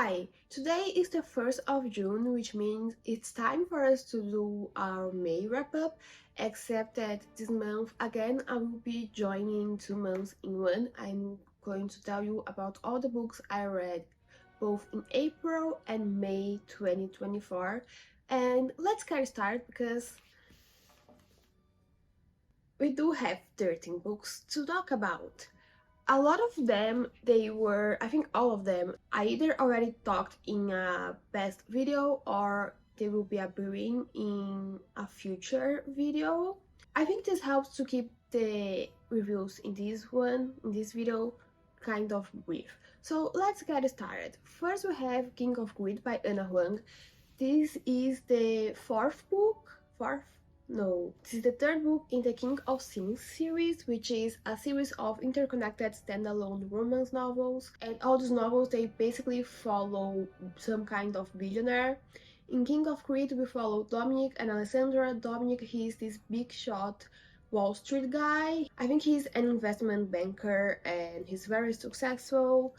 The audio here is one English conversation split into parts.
Hi, today is the 1st of June, which means it's time for us to do our May wrap-up, except that this month, again, I will be joining 2 months in one. I'm going to tell you about all the books I read both in April and May 2024. And let's get started because we do have 13 books to talk about. A lot of them, I think all of them, I either already talked in a past video or they will be appearing in a future video. I think this helps to keep the reviews in this video, kind of brief. So let's get started. First we have King of Greed by Anna Huang. This is the this is the third book in the King of Sins series, which is a series of interconnected standalone romance novels. And all these novels, they basically follow some kind of billionaire. In King of Greed, we follow Dominic and Alessandra. Dominic, he's this big shot Wall Street guy. I think he's an investment banker and he's very successful.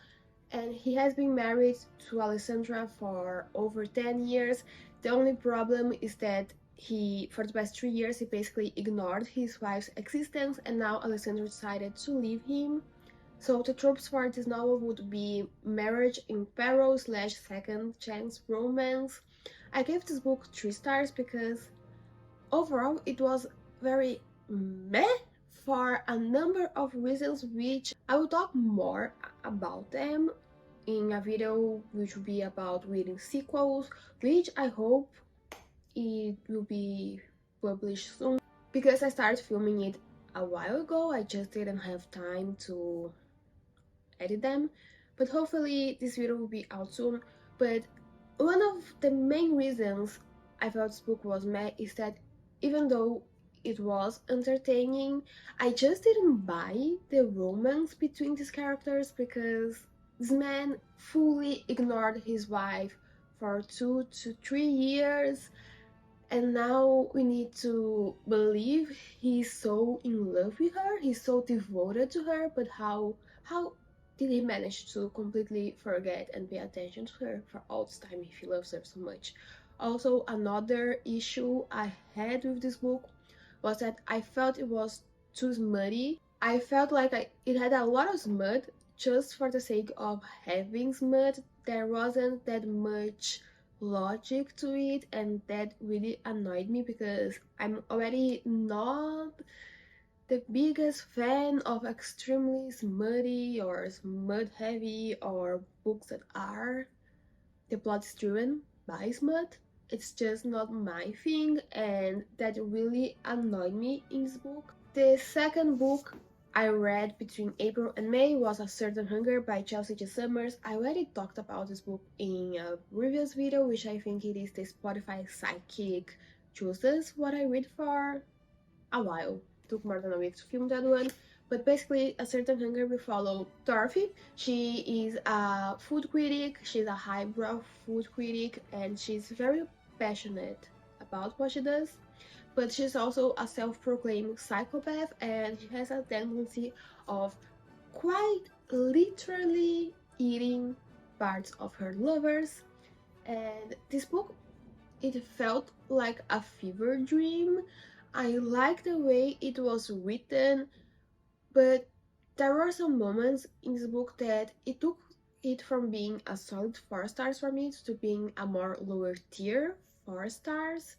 And he has been married to Alessandra for over 10 years. The only problem is that for the past 3 years, he basically ignored his wife's existence, and now Alessandra decided to leave him. So the tropes for this novel would be marriage in peril / second chance romance. I gave this book 3 stars because overall it was very meh for a number of reasons, which I will talk more about them in a video which will be about reading sequels, which I hope it will be published soon because I started filming it a while ago. I just didn't have time to edit them, but hopefully this video will be out soon. But one of the main reasons I felt this book was meh is that even though it was entertaining, I just didn't buy the romance between these characters because this man fully ignored his wife for 2 to 3 years, and now we need to believe he's so in love with her, he's so devoted to her, but how did he manage to completely forget and pay attention to her for all this time if he loves her so much? Also, another issue I had with this book was that I felt it was too smutty. I felt like it had a lot of smut just for the sake of having smut. There wasn't that much logic to it, and that really annoyed me because I'm already not the biggest fan of extremely smutty or smut heavy or books that are the plot is driven by smut. It's just not my thing, and that really annoyed me in this book. The second book I read between April and May was A Certain Hunger by Chelsea J. Summers. I already talked about this book in a previous video, which I think it is the Spotify Psychic Chooses What I Read for a while. It took more than a week to film that one. But basically, A Certain Hunger, we follow Dorothy. She is a food critic, she's a highbrow food critic, and she's very passionate about what she does. But she's also a self-proclaimed psychopath, and she has a tendency of quite literally eating parts of her lovers. And this book, it felt like a fever dream. I like the way it was written, but there were some moments in this book that it took it from being a solid 4 stars for me to being a more lower tier 4 stars.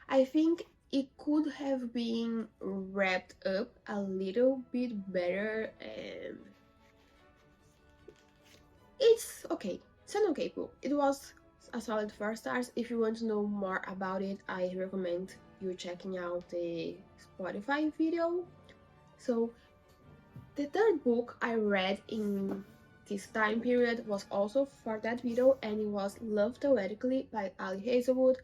I think it could have been wrapped up a little bit better, and it's okay. It's an okay book. It was a solid 4 stars. If you want to know more about it, I recommend you checking out the Spotify video. So the third book I read in this time period was also for that video, and it was Love Theoretically by Ali Hazelwood.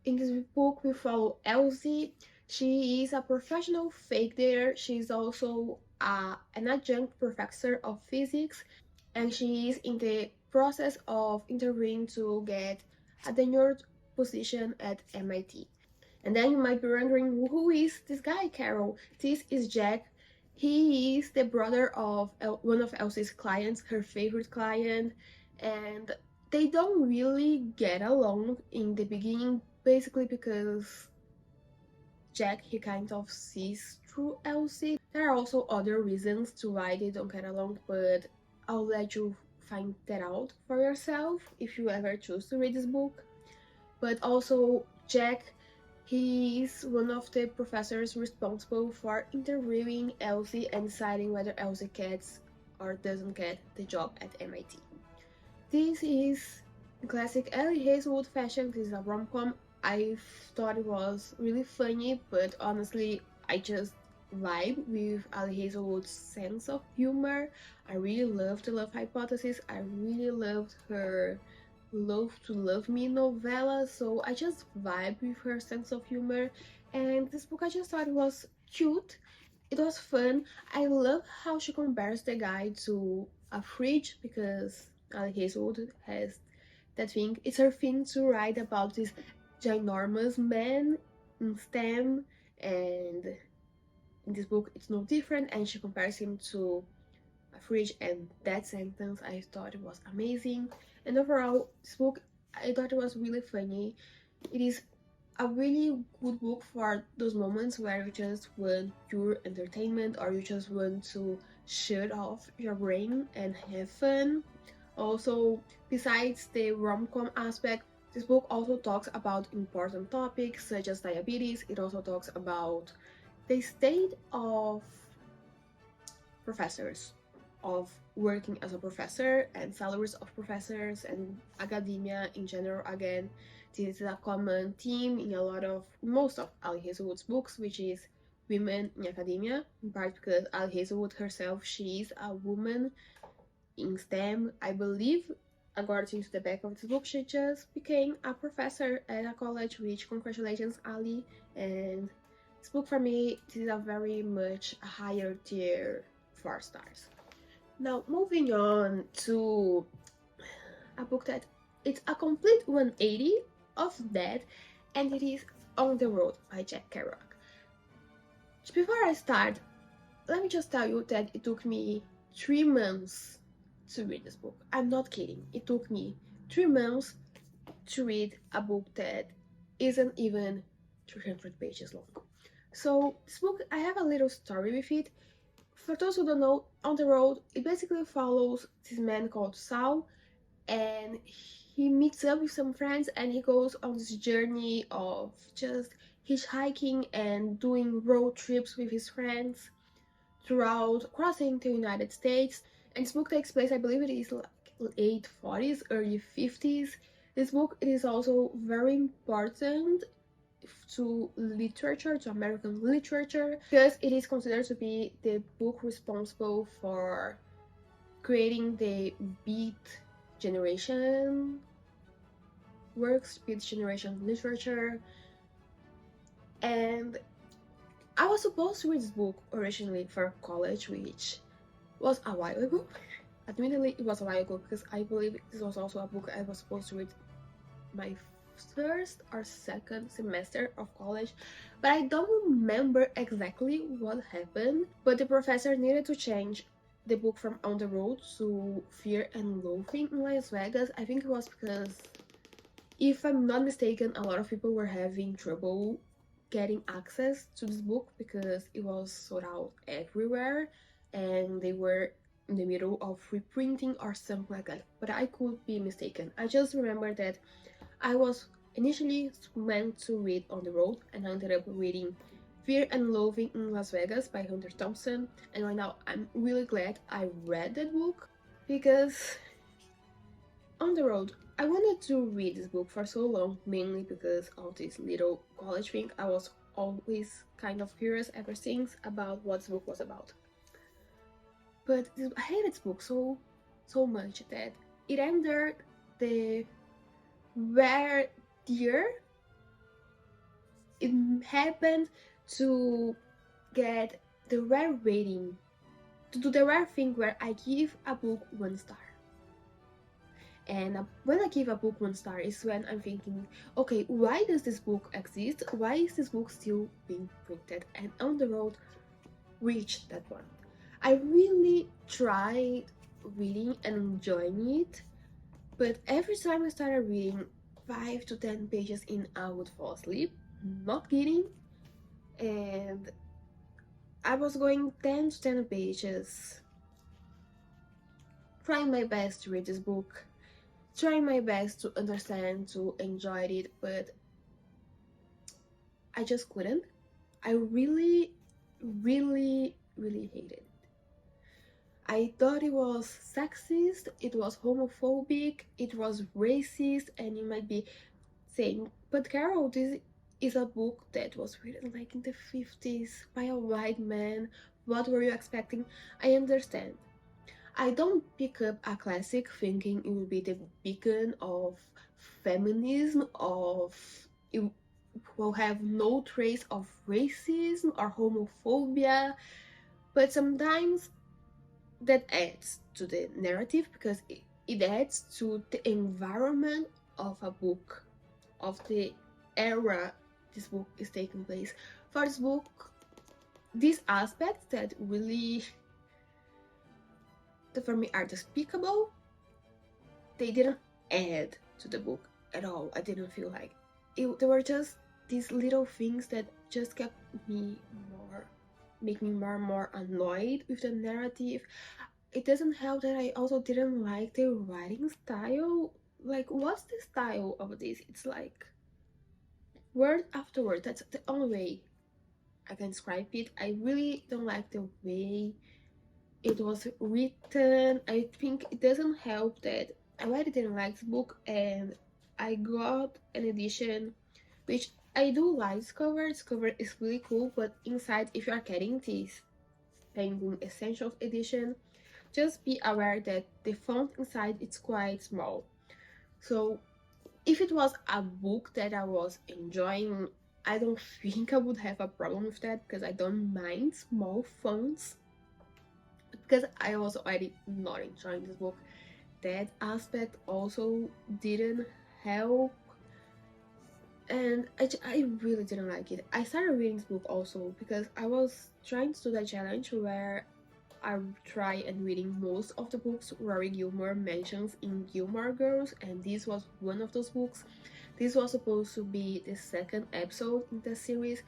In this book, we follow Elsie. She is a professional fake dater. She's also an adjunct professor of physics, and she is in the process of interviewing to get a tenured position at MIT. And then you might be wondering, who is this guy, Carol? This is Jack. He is the brother of one of Elsie's clients, her favorite client, and They don't really get along in the beginning, basically because Jack, he kind of sees through Elsie. There are also other reasons to why they don't get along, but I'll let you find that out for yourself if you ever choose to read this book. But also, Jack, he is one of the professors responsible for interviewing Elsie and deciding whether Elsie gets or doesn't get the job at MIT. This is classic Ellie Hazelwood fashion. This is a rom-com. I thought it was really funny, but honestly, I just vibe with Ellie Hazelwood's sense of humor. I really loved The Love Hypothesis. I really loved her Love to Love Me novella, so I just vibe with her sense of humor. And this book, I just thought it was cute. It was fun. I love how she compares the guy to a fridge, because Ali Hazelwood has that thing. It's her thing to write about this ginormous man in STEM, and in this book it's no different, and she compares him to a fridge, and that sentence I thought it was amazing. And overall, this book, I thought it was really funny. It is a really good book for those moments where you just want pure entertainment, or you just want to shut off your brain and have fun. Also, besides the rom-com aspect, this book also talks about important topics such as diabetes. It also talks about the state of professors, of working as a professor, and salaries of professors, and academia in general. Again, this is a common theme in most of Ali Hazelwood's books, which is women in academia, in part because Ali Hazelwood herself, she is a woman in STEM. I believe, according to the back of this book, she just became a professor at a college, which congratulations, Ali. And this book, for me, this is a very much a higher tier 4 stars. Now, moving on to a book that it's a complete 180 of that, and it is On the Road by Jack Kerouac. Before I start, let me just tell you that it took me 3 months to read this book. I'm not kidding. It took me 3 months to read a book that isn't even 300 pages long. So this book, I have a little story with it. For those who don't know, On the Road, it basically follows this man called Saul, and he meets up with some friends and he goes on this journey of just hitchhiking and doing road trips with his friends throughout crossing the United States. And this book takes place, I believe it is like late 40s, early 50s. This book, it is also very important to literature, to American literature, because it is considered to be the book responsible for creating the Beat Generation works, Beat Generation literature. And I was supposed to read this book originally for college, which was a while ago. Admittedly, it was a while ago, because I believe this was also a book I was supposed to read my first or second semester of college, but I don't remember exactly what happened. But the professor needed to change the book from On the Road to Fear and Loathing in Las Vegas. I think it was because, if I'm not mistaken, a lot of people were having trouble getting access to this book because it was sold out everywhere, and they were in the middle of reprinting or something like that, but I could be mistaken. I just remember that I was initially meant to read On the Road, and I ended up reading Fear and Loathing in Las Vegas by Hunter Thompson, and right now I'm really glad I read that book, because On the Road, I wanted to read this book for so long, mainly because of this little college thing. I was always kind of curious ever since about what this book was about. But I hated this book so much that it entered the rare tier. It happened to get the rare rating, to do the rare thing where I give a book 1 star. And when I give a book 1 star is when I'm thinking, okay, why does this book exist? Why is this book still being printed? And On the Road reached that one. I really tried reading and enjoying it, But every time I started reading 5 to 10 pages in, I would fall asleep, not kidding. And I was going 10 to 10 pages, trying my best to read this book, trying my best to understand, to enjoy it, but I just couldn't. I really, really hated it. I thought it was sexist, it was homophobic, it was racist, and you might be saying, but Carol, this is a book that was written like in the 50s by a white man. What were you expecting? I understand. I don't pick up a classic thinking it will be the beacon of feminism, of it will have no trace of racism or homophobia, but sometimes that adds to the narrative because it adds to the environment of a book, of the era this book is taking place. For this book, these aspects that really, that for me are despicable, they didn't add to the book at all. I didn't feel like they were just these little things that just kept me make me more and more annoyed with the narrative. It doesn't help that I also didn't like the writing style. Like, what's the style of this? It's like word after word. That's the only way I can describe it. I really don't like the way it was written. I think it doesn't help that I already didn't like the book and I got an edition which I do like. This cover. This cover is really cool, but inside, if you are getting this Penguin Essentials edition, just be aware that the font inside is quite small. So if it was a book that I was enjoying, I don't think I would have a problem with that because I don't mind small fonts. But because I was already not enjoying this book, that aspect also didn't help. And I really didn't like it. I started reading this book also because I was trying to do that challenge where I try and reading most of the books Rory Gilmore mentions in Gilmore Girls, and this was one of those books. This was supposed to be the second episode in the series,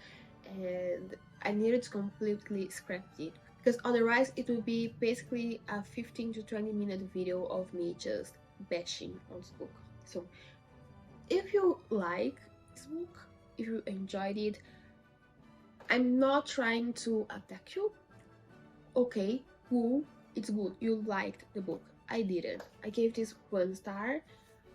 and I needed to completely scrap it because otherwise it would be basically a 15 to 20 minute video of me just bashing on this book. So if you like this book, if you enjoyed it, I'm not trying to attack you. Okay, cool, it's good, you liked the book. I didn't. I gave this 1 star.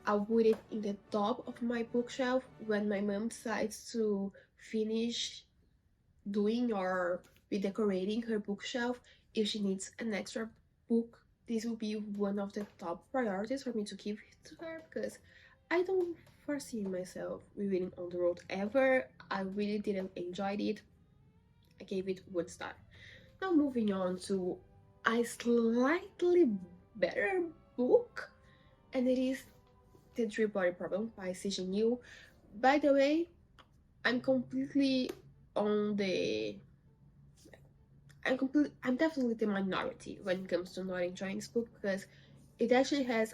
I'll put it in the top of my bookshelf when my mom decides to finish doing or redecorating her bookshelf. If she needs an extra book, this will be one of the top priorities for me to give it to her because I don't foresee myself reading on the road ever. I really didn't enjoy it. I gave it 1 star. Now moving on to a slightly better book, and it is The Three Body Problem by C.J. New. By the way, I'm completely on the I'm definitely the minority when it comes to not enjoying this book because it actually has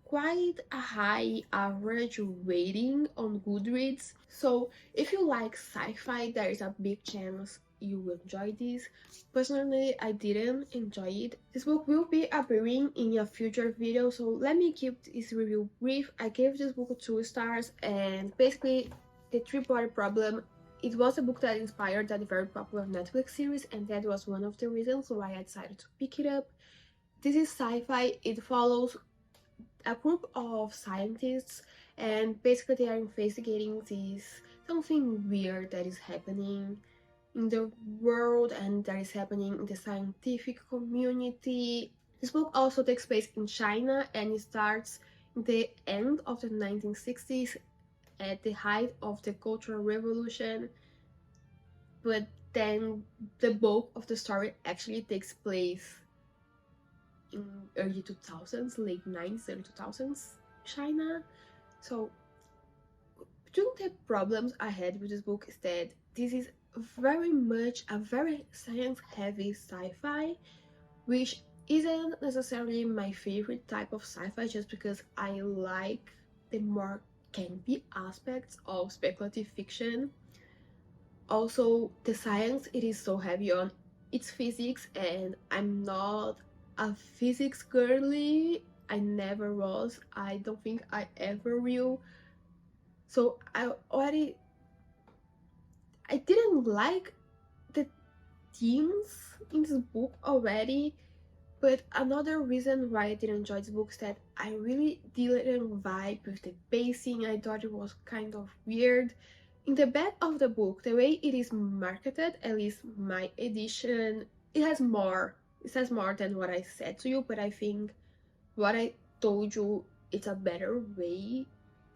quite a high average rating on Goodreads. So if you like sci-fi, there is a big chance you will enjoy this. Personally, I didn't enjoy it. This book will be appearing in a future video, so let me keep this review brief. I gave this book 2 stars, and basically The Three Body Problem, it was a book that inspired that very popular Netflix series, and that was one of the reasons why I decided to pick it up. This is sci-fi. It follows a group of scientists, and basically they are investigating this something weird that is happening in the world and that is happening in the scientific community. This book also takes place in China and it starts in the end of the 1960s at the height of the Cultural Revolution, but then the bulk of the story actually takes place in early 2000s, late 90s, early 2000s China. So between the problems I had with this book is that this is very much a very science heavy sci-fi, which isn't necessarily my favorite type of sci-fi just because I like the more campy aspects of speculative fiction. Also, the science it is so heavy on its physics, and I'm not a physics girly. I never was. I don't think I ever will. So I didn't like the themes in this book already. But another reason why I didn't enjoy this book is that I really didn't vibe with the pacing. I thought it was kind of weird. In the back of the book, the way it is marketed, at least my edition, it has more. It says more than what I said to you, but I think what I told you, it's a better way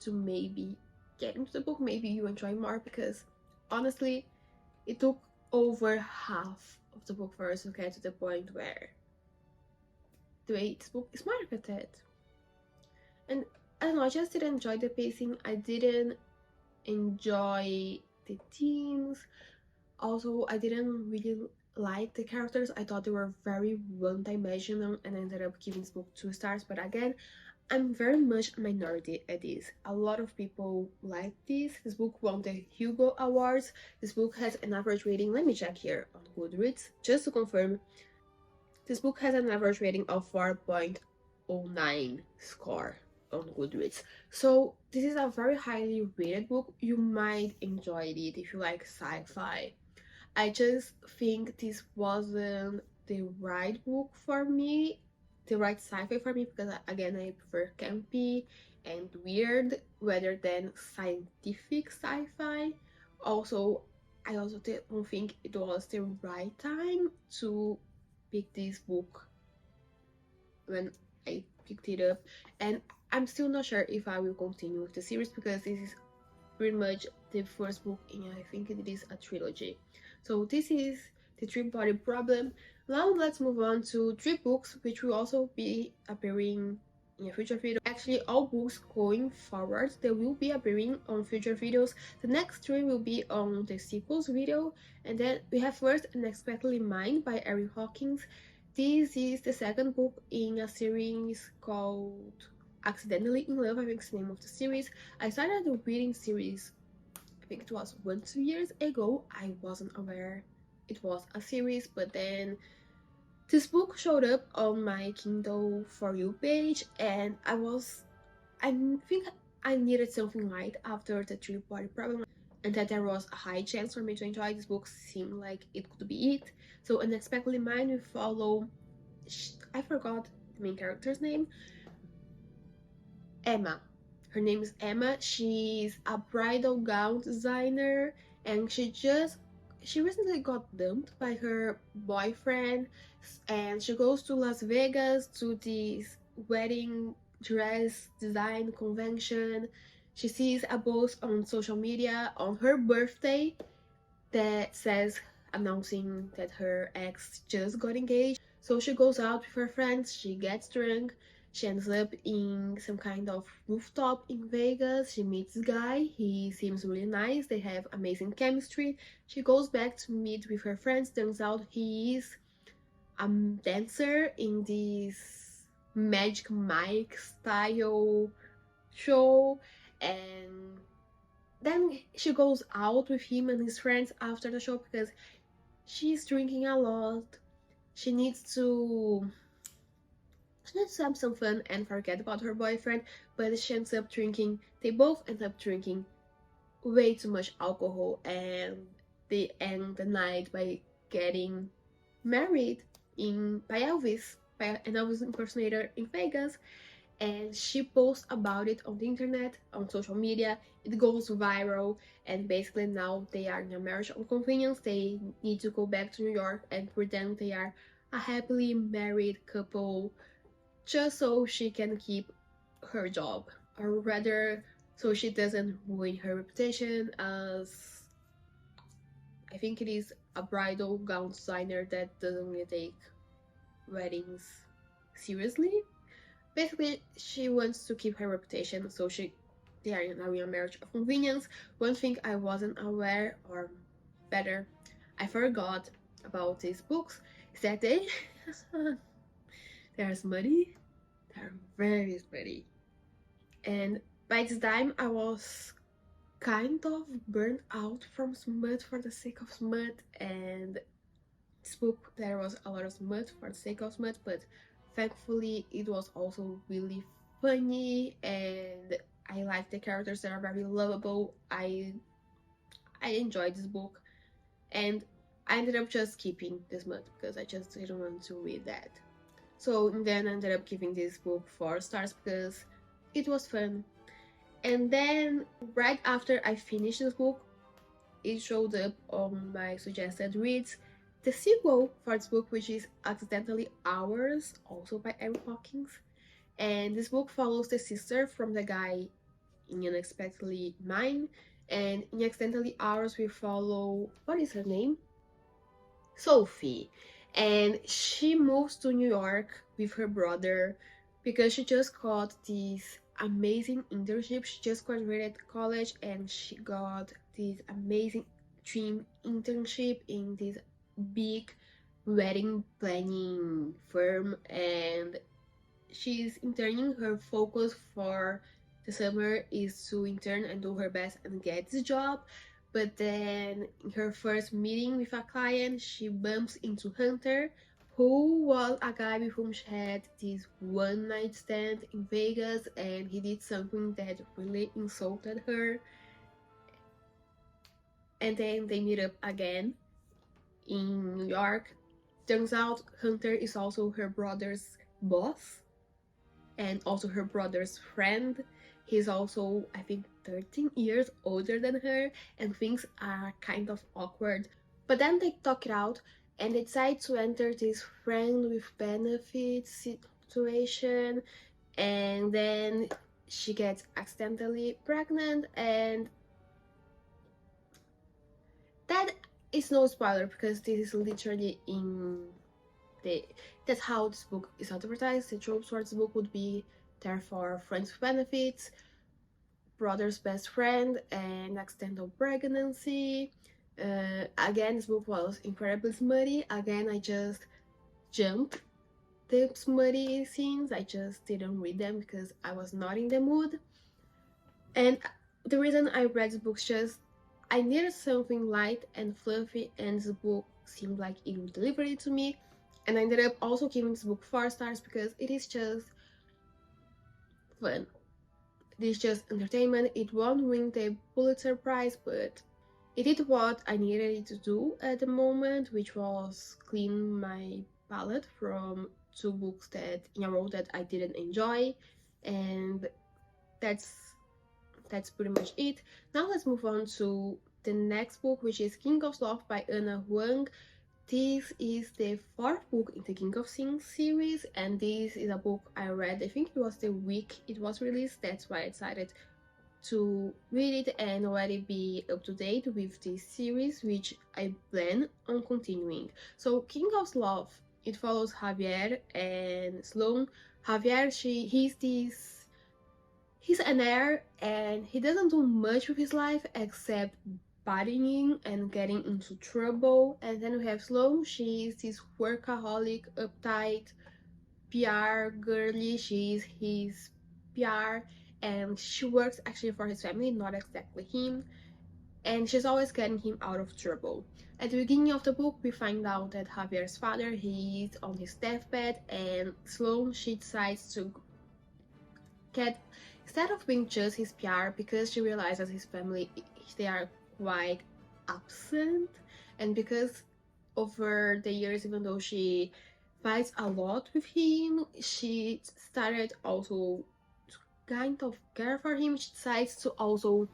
to maybe get into the book. Maybe you enjoy more because honestly, it took over half of the book for us to get to the point where the way this book is marketed. And I don't know, I just didn't enjoy the pacing. I didn't enjoy the themes. Also, I didn't really like the characters. I thought they were very one-dimensional and I ended up giving this book 2 stars. But again, I'm very much a minority at this. A lot of people like this. This book won the Hugo Awards. This book has an average rating, let me check here on Goodreads, just to confirm. This book has an average rating of 4.09 score on Goodreads. So this is a very highly rated book. You might enjoy it if you like sci-fi. I just think this wasn't the right book for me, the right sci-fi for me, because again, I prefer campy and weird rather than scientific sci-fi. Also, I also don't think it was the right time to pick this book when I picked it up, and I'm still not sure if I will continue with the series because this is pretty much the first book in, I think it is a trilogy. So this is the Three-Body Problem. Now let's move on to 3 books which will also be appearing in a future video. Actually, all books going forward, they will be appearing on future videos. The next 3 will be on the sequels video, and then we have first Unexpectedly Mine by Eric Hawkins. This is the second book in a series called Accidentally in Love, I think is the name of the series. I started the reading series, I think it was 1-2 years ago. I wasn't aware it was a series, but then this book showed up on my Kindle For You page, and I think I needed something light after the Three-Body Problem, and that there was a high chance for me to enjoy this book. Seemed like it could be it. So Unexpectedly Mine, we follow, I forgot the main character's name, Emma. Her name is Emma. She's a bridal gown designer, and she recently got dumped by her boyfriend, and she goes to Las Vegas to this wedding dress design convention. She sees a post on social media on her birthday that says, announcing that her ex just got engaged. So she goes out with her friends, she gets drunk, she ends up in some kind of rooftop in Vegas. She meets this guy, he seems really nice, they have amazing chemistry. She goes back to meet with her friends, turns out he is a dancer in this Magic Mike style show, and then she goes out with him and his friends after the show because she's drinking a lot. She needs to have some fun and forget about her boyfriend, but she ends up drinking. They both end up drinking way too much alcohol, and they end the night by getting married by an Elvis impersonator in Vegas. And she posts about it on the internet, on social media. It goes viral, and basically now they are in a marriage of convenience. They need to go back to New York and pretend they are a happily married couple just so she can keep her job, or rather so she doesn't ruin her reputation as, I think it is, a bridal gown designer that doesn't really take weddings seriously. Basically, she wants to keep her reputation, so they are now in a marriage of convenience. One thing I wasn't aware, or better, I forgot about these books, is that they They're smutty. They're very smutty. And by this time, I was kind of burnt out from smut for the sake of smut, and this book there was a lot of smut for the sake of smut, but thankfully it was also really funny, and I like the characters that are very lovable. I enjoyed this book, and I ended up just keeping this smut because I just didn't want to read that. So then I ended up giving this book 4 stars because it was fun. And then right after I finished this book, it showed up on my suggested reads the sequel for this book, which is Accidentally Ours, also by Eric Hawkins. And this book follows the sister from the guy in Unexpectedly Mine, and in Accidentally Ours we follow, what is her name? Sophie. And she moves to New York with her brother because she just got this amazing internship. She just graduated college and she got this amazing dream internship in this big wedding planning firm, and she's interning. Her focus for the summer is to intern and do her best and get the job. But then in her first meeting with a client, she bumps into Hunter, who was a guy with whom she had this one night stand in Vegas, and he did something that really insulted her. And then they meet up again in New York. Turns out Hunter is also her brother's boss and also her brother's friend. He's also, I think, 13 years older than her, and things are kind of awkward. But then they talk it out and they decide to enter this friend with benefits situation, and then she gets accidentally pregnant, and that is no spoiler because this is literally in that's how this book is advertised. The tropes for this book would be therefore friends with benefits, brother's best friend, and accidental pregnancy. Again, this book was incredibly smutty. Again, I just jumped the smutty scenes. I just didn't read them because I was not in the mood. And the reason I read this book is just I needed something light and fluffy, and this book seemed like it would deliver it to me. And I ended up also giving this book 4 stars because it is just fun. It is just entertainment. It won't win the Pulitzer Prize, but it did what I needed it to do at the moment, which was clean my palette from 2 books that in a row that I didn't enjoy, and that's pretty much it. Now let's move on to the next book, which is King of Sloth by Anna Huang. This is the 4th book in the King of Things series, and this is a book I read, I think it was the week it was released. That's why I decided to read it and already be up to date with this series, which I plan on continuing. So King of Sloth, it follows Javier and Sloan. Javier, he's an heir and he doesn't do much with his life except partying and getting into trouble. And then we have Sloan. She's this workaholic, uptight PR girly. She's his PR, and she works actually for his family, not exactly him, and she's always getting him out of trouble. At the beginning of the book, we find out that Javier's father, he's on his deathbed, and Sloan, she decides to get, instead of being just his PR, because she realizes his family, they are quite absent, and because over the years, even though she fights a lot with him, she started also to kind of care for him. She decides to also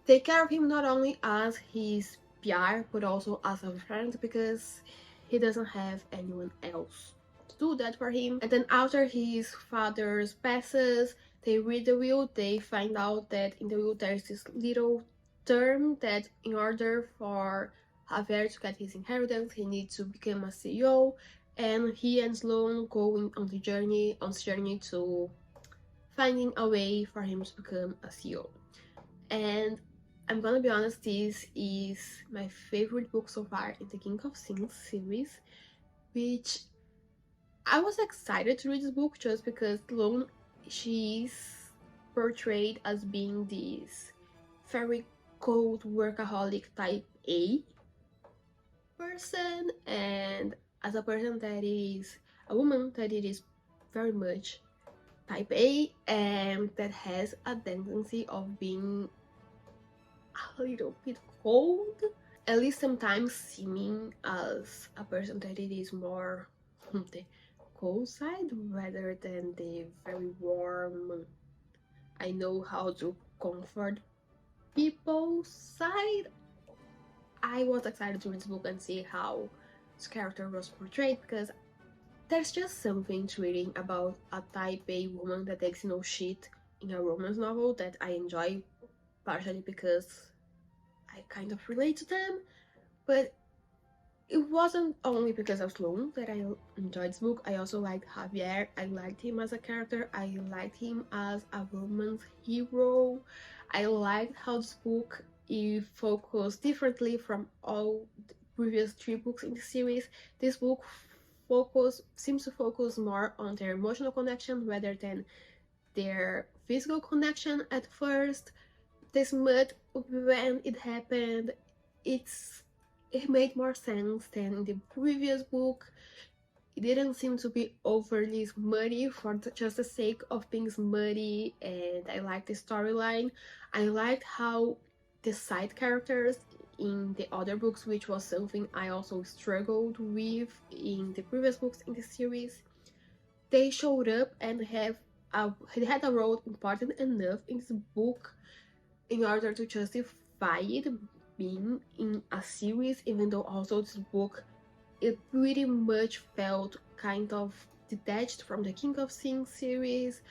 take care of him not only as his PR but also as a friend, because he doesn't have anyone else to do that for him. And then after his father's passes, they read the will. They find out that in the will there's this little term that in order for Javier to get his inheritance, he needs to become a CEO, and he and Sloan go on the journey to finding a way for him to become a CEO. And I'm gonna be honest, this is my favorite book so far in the King of Things series, which I was excited to read this book just because Sloane, she's portrayed as being this very cold workaholic type A person, and as a person that is a woman that it is very much type A and that has a tendency of being a little bit cold, at least sometimes seeming as a person that it is more on the cold side rather than the very warm, I know how to comfort people side. I was excited to read this book and see how this character was portrayed because there's just something to reading about a type A woman that takes no shit in a romance novel that I enjoy, partially because I kind of relate to them, but it wasn't only because of Sloane that I enjoyed this book. I also liked Javier. I liked him as a character. I liked him as a romance hero. I liked how this book it focused differently from all the previous 3 books in the series. This book seems to focus more on their emotional connection rather than their physical connection at first. This smut, when it happened, it made more sense than in the previous book. It didn't seem to be overly smutty for just the sake of being smutty, and I liked the storyline. I liked how the side characters in the other books, which was something I also struggled with in the previous books in the series, they showed up and had a role important enough in this book in order to justify it being in a series, even though also this book it pretty much felt kind of detached from the King of Things series.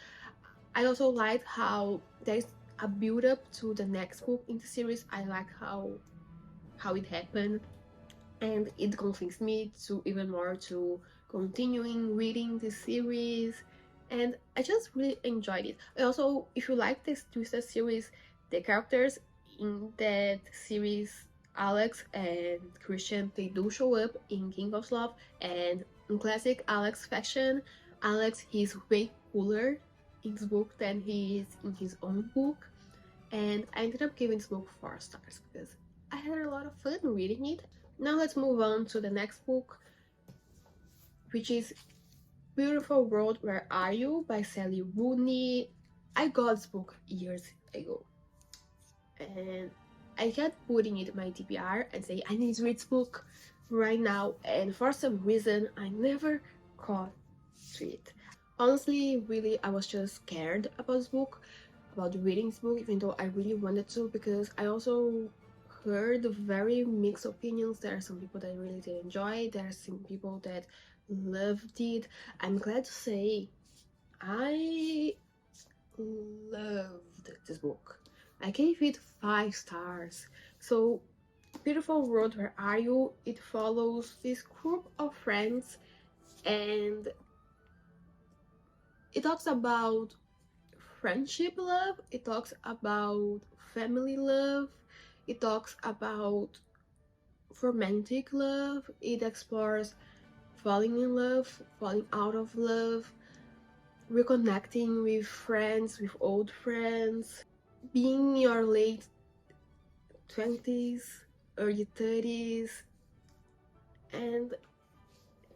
I also liked how there's a build up to the next book in the series. I like how it happened, and it convinced me to even more to continuing reading the series, and I just really enjoyed it. I also, if you like this Twisted series, the characters in that series, Alex and Christian, they do show up in King of Sloth, and in classic Alex fashion, Alex he's way cooler in this book than he is in his own book, and I ended up giving this book 4 stars because I had a lot of fun reading it. Now let's move on to the next book, which is Beautiful World, Where Are You by Sally Rooney. I got this book years ago, and I kept putting it in my TBR and say I need to read this book right now, and for some reason I never got to it. Honestly, really, I was just scared about this book, about reading this book, even though I really wanted to, because I also heard very mixed opinions. There are some people that really did enjoy, there are some people that loved it. I'm glad to say I loved this book. I gave it 5 stars. So Beautiful World, Where Are You? It follows this group of friends, and it talks about friendship love, it talks about family love, it talks about romantic love, it explores falling in love, falling out of love, reconnecting with friends, with old friends, being in your late 20s, early 30s, and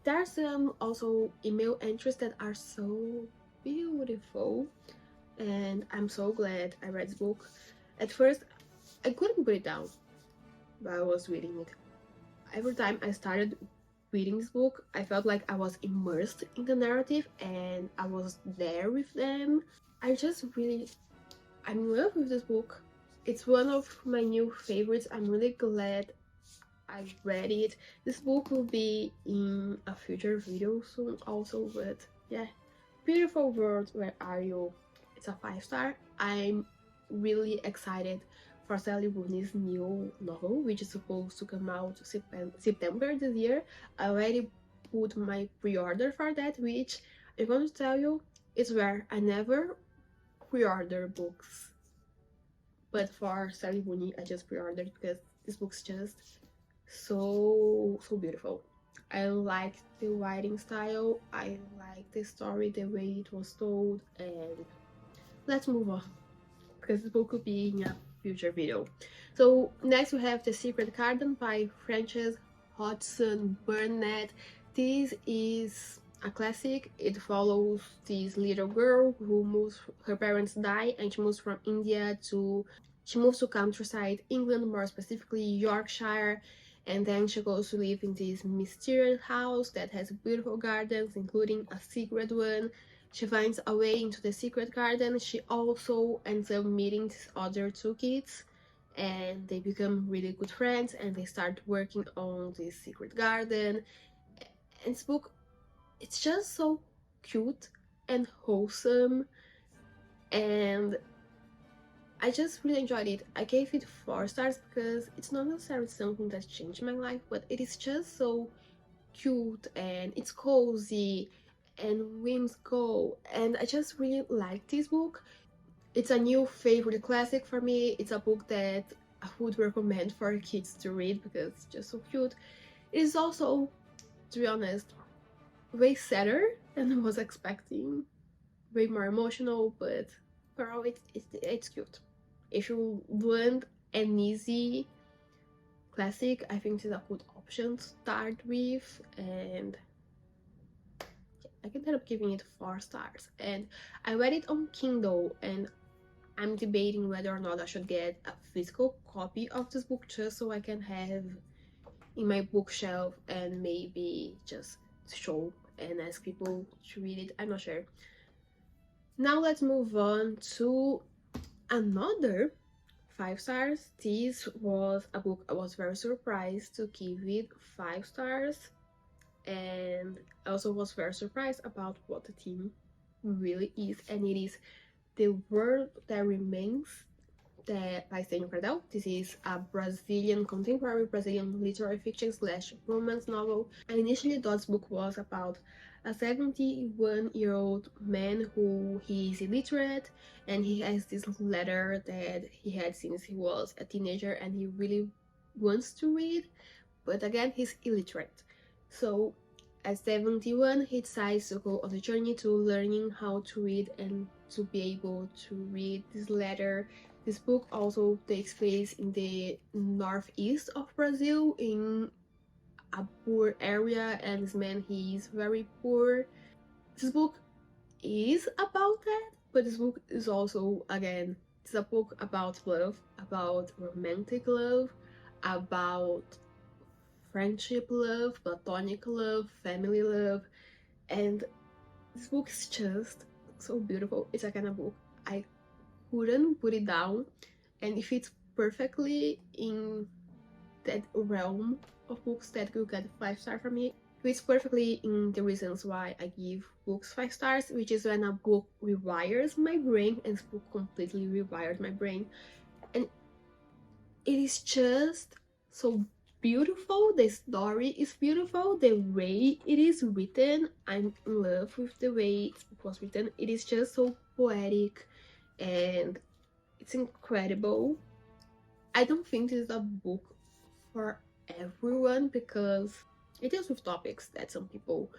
there are some also email entries that are so beautiful, and I'm so glad I read this book. At first, I couldn't put it down while I was reading it. Every time I started reading this book, I felt like I was immersed in the narrative and I was there with them. I'm in love with this book. It's one of my new favorites. I'm really glad I read it. This book will be in a future video soon also, but yeah. Beautiful World, Where Are You? It's a 5-star. I'm really excited for Sally Rooney's new novel, which is supposed to come out September this year. I already put my pre-order for that, which I'm going to tell you is where I never pre-order books. But for Sally Rooney, I just pre-ordered because this book's just so beautiful. I like the writing style, I like the story, the way it was told, and let's move on because this book could be in a future video. So next we have The Secret Garden by Frances Hodgson Burnett. This is a classic. It follows this little girl who moves, her parents die, and she moves to countryside England, more specifically Yorkshire, and then she goes to live in this mysterious house that has beautiful gardens, including a secret one. She finds a way into the secret garden. She also ends up meeting these other two kids, and they become really good friends, and they start working on this secret garden. And this book, it's just so cute and wholesome, and I just really enjoyed it. I gave it 4 stars because it's not necessarily something that changed my life, but it is just so cute and it's cozy and whimsical, and I just really like this book. It's a new favorite classic for me. It's a book that I would recommend for kids to read because it's just so cute. It is also, to be honest, way sadder than I was expecting, way more emotional, but girl, it's cute. If you want an easy classic, I think it's a good option to start with, and I ended up giving it 4 stars. And I read it on Kindle, and I'm debating whether or not I should get a physical copy of this book just so I can have in my bookshelf and maybe just show and ask people to read it. I'm not sure. Now let's move on to another 5 stars. This was a book I was very surprised to give it 5 stars, and I also was very surprised about what the theme really is, and it is The World That Remains by Stênio Cardel. This is a contemporary Brazilian literary fiction / romance novel. I initially thought this book was about a 71-year-old man who he is illiterate, and he has this letter that he had since he was a teenager, and he really wants to read, but again, he's illiterate. So at 71, he decides to go on a journey to learning how to read and to be able to read this letter. This book also takes place in the northeast of Brazil, in a poor area, and this man, he is very poor. This book is about that, but this book is also, again, it's a book about love, about romantic love, about friendship love, platonic love, family love, and this book is just so beautiful. It's a kind of book I couldn't put it down, and it fits perfectly in that realm of books that will get 5 stars from me. It fits perfectly in the reasons why I give books 5 stars, which is when a book rewires my brain, and this book completely rewired my brain, and it is just so beautiful. The story is beautiful, the way it is written, I'm in love with the way it was written. It is just so poetic and it's incredible. I don't think this is a book for everyone because it deals with topics that some people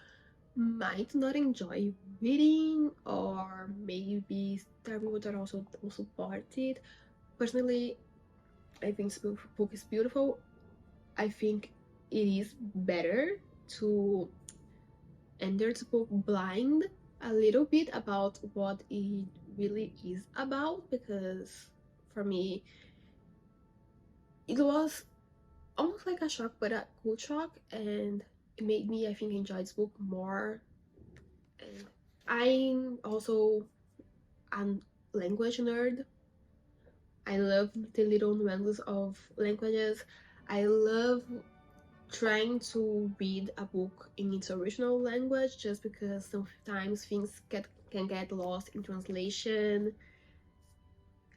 might not enjoy reading, or maybe there are people that also don't support it. Personally, I think this book is beautiful. I think it is better to enter the book blind a little bit about what it really is about, because for me it was almost like a shock, but a good shock, and it made me, I think, enjoy this book more. And I'm also a language nerd. I love the little nuances of languages. I love trying to read a book in its original language, just because sometimes things can get lost in translation,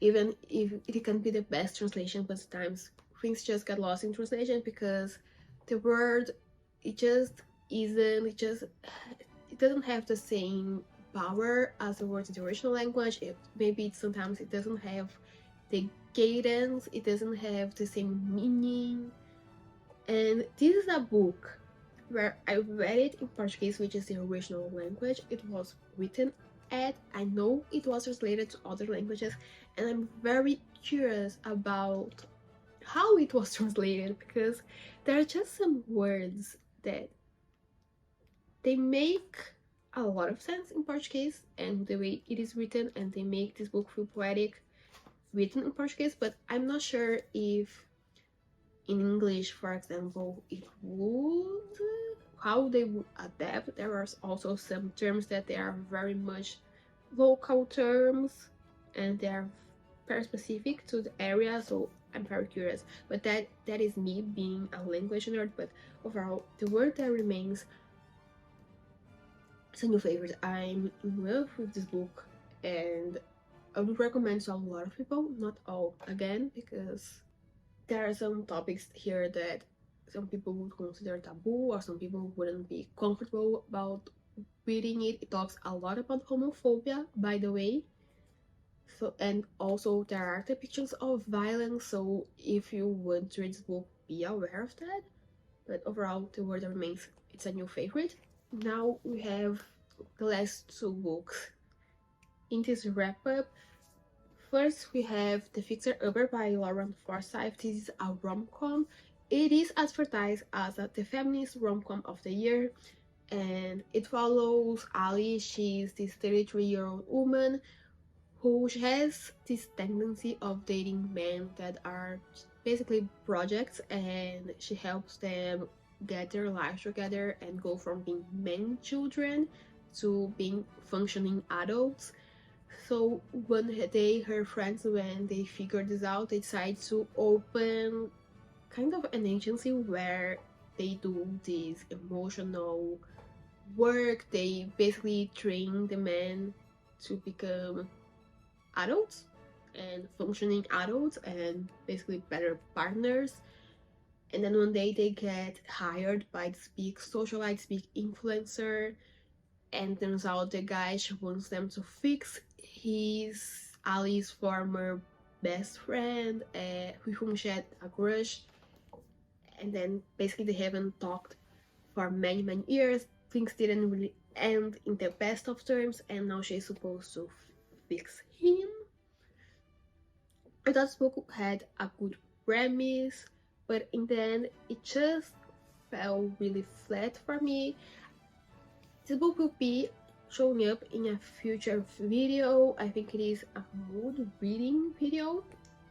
even if it can be the best translation, but sometimes things just get lost in translation because the word, it just isn't, it doesn't have the same power as the words in the original language. Maybe sometimes it doesn't have the cadence, it doesn't have the same meaning. And this is a book where I read it in Portuguese, which is the original language it was written at. I know it was translated to other languages, and I'm very curious about how it was translated, because there are just some words that they make a lot of sense in Portuguese and the way it is written, and they make this book feel poetic written in Portuguese, but I'm not sure if in English, for example, it would, how they would adapt. There are also some terms that they are very much local terms, and they are very specific to the area, so I'm very curious. But that is me being a language nerd. But overall, the word that remains is a new favorite. I'm in love with this book, and I would recommend to a lot of people, not all, again, because there are some topics here that some people would consider taboo, or some people wouldn't be comfortable about reading it. It talks a lot about homophobia, by the way. So, and also there are depictions of violence, so if you want to read this book, be aware of that. But overall, the word that remains, it's a new favorite. Now we have the last two books in this wrap up. First, we have The Fixer Upper by Lauren Forsyth. This is a rom-com. It is advertised as the feminist rom-com of the year, and it follows Ali. She's this 33-year-old woman who has this tendency of dating men that are basically projects, and she helps them get their lives together and go from being men children to being functioning adults. So one day her friends, when they figure this out, they decide to open kind of an agency where they do this emotional work. They basically train the men to become adults and functioning adults and basically better partners. And then one day they get hired by this big socialite, big influencer, and turns out the guy she wants them to fix his Ali's former best friend, with whom she had a crush. And then basically they haven't talked for many years. Things didn't really end in the best of terms, and now she's supposed to fix him. I thought this book had a good premise, but in the end it just fell really flat for me. This book will be showing up in a future video. I think it is a mood reading video,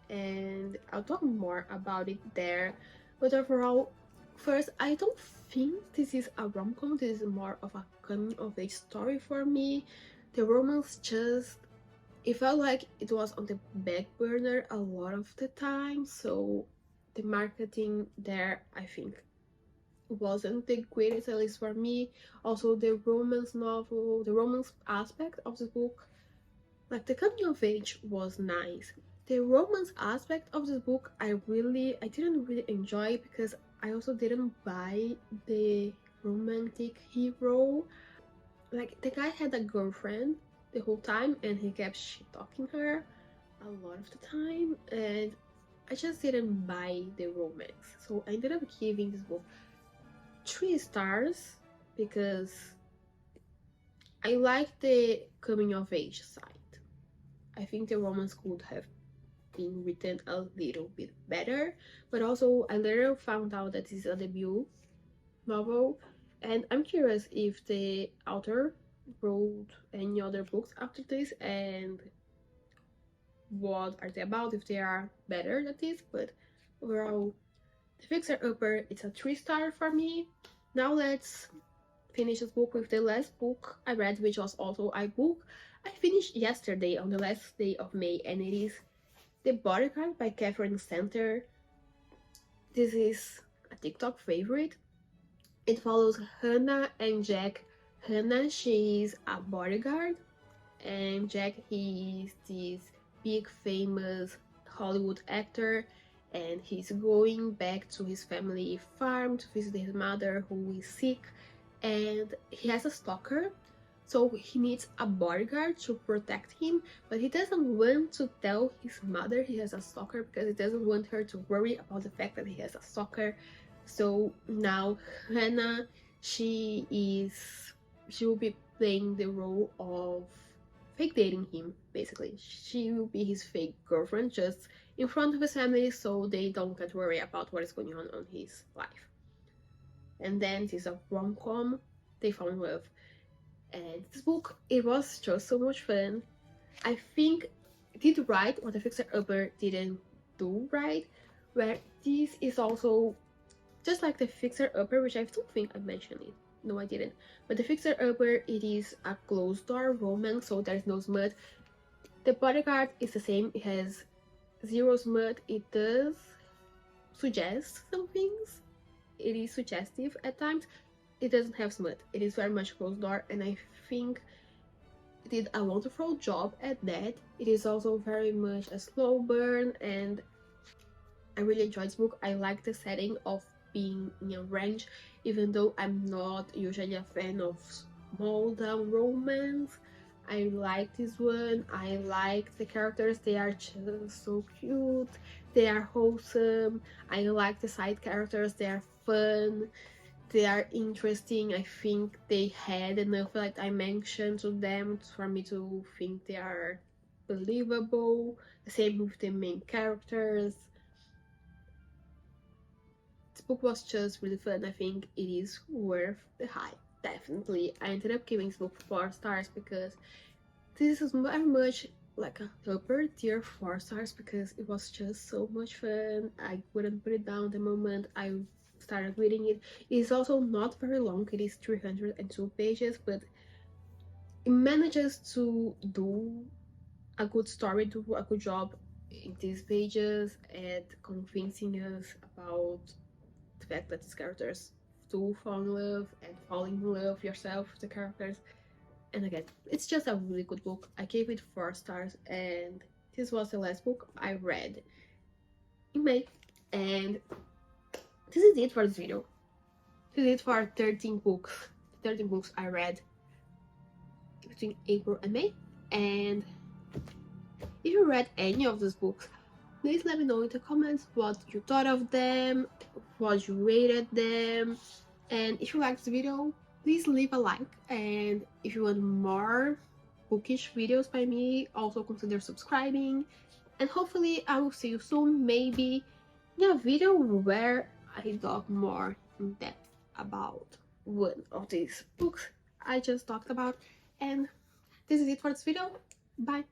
and I'll talk more about it there. But overall, first, I don't think this is a rom-com. This is more of a coming-of-age story for me. The romance just, it felt like it was on the back burner a lot of the time, so the marketing there, I think, wasn't the greatest, at least for me. Also, the romance novel, the romance aspect of the book, like the coming of age was nice. The romance aspect of this book, I didn't really enjoy, because I also didn't buy the romantic hero. Like, the guy had a girlfriend the whole time, and he kept shit-talking her a lot of the time, and I just didn't buy the romance. So I ended up giving this book 3 stars, because I like the coming of age side. I think the romance could have been written a little bit better, but also I later found out that this is a debut novel, and I'm curious if the author wrote any other books after this, and what are they about, if they are better than this. But overall, The Fixer Upper, it's a 3-star for me. Now let's finish this book with the last book I read, which was also a book I finished yesterday on the last day of May, and it is The Bodyguard by Catherine Center. This is a TikTok favorite. It follows Hannah and Jack. Hannah, she is a bodyguard, and Jack, he is this big famous Hollywood actor, and he's going back to his family farm to visit his mother, who is sick, and he has a stalker, so he needs a bodyguard to protect him, but he doesn't want to tell his mother he has a stalker, because he doesn't want her to worry about the fact that he has a stalker. So now Hannah, She will be playing the role of fake dating him, basically. She will be his fake girlfriend just in front of his family so they don't get worried about what is going on his life. And then this is a rom-com, they fall in love. And this book, it was just so much fun. I think it did right what the Fixer Upper didn't do right, where this is also just like the Fixer Upper, which I don't think I mentioned it. No, I didn't. But the Fixer Upper, it is a closed door romance, so there's no smut. The Bodyguard is the same, it has zero smut. It does suggest some things. It is suggestive at times. It doesn't have smut. It is very much closed door, and I think it did a wonderful job at that. It is also very much a slow burn, and I really enjoyed this book. I like the setting of being in a ranch, even though I'm not usually a fan of small town romance. I like this one. I like the characters, they are just so cute, they are wholesome. I like the side characters, they are fun, they are interesting. I think they had enough like dimension to them for me to think they are believable. The same with the main characters. This book was just really fun. I think it is worth the hype. Definitely. I ended up giving this book 4 stars because this is very much like a upper tier 4 stars because it was just so much fun. I wouldn't put it down the moment I started reading it. It is also not very long. It is 302 pages, but it manages to do a good story, do a good job in these pages at convincing us about the fact that these characters do fall in love and fall in love yourself with the characters. And again, it's just a really good book. I gave it 4 stars, and this was the last book I read in May. And this is it for this video. This is it for 13 books. 13 books I read between April and May. And if you read any of these books, please let me know in the comments what you thought of them, what you rated them, and if you liked this video, please leave a like, and if you want more bookish videos by me, also consider subscribing, and hopefully I will see you soon, maybe in a video where I talk more in depth about one of these books I just talked about. And this is it for this video. Bye!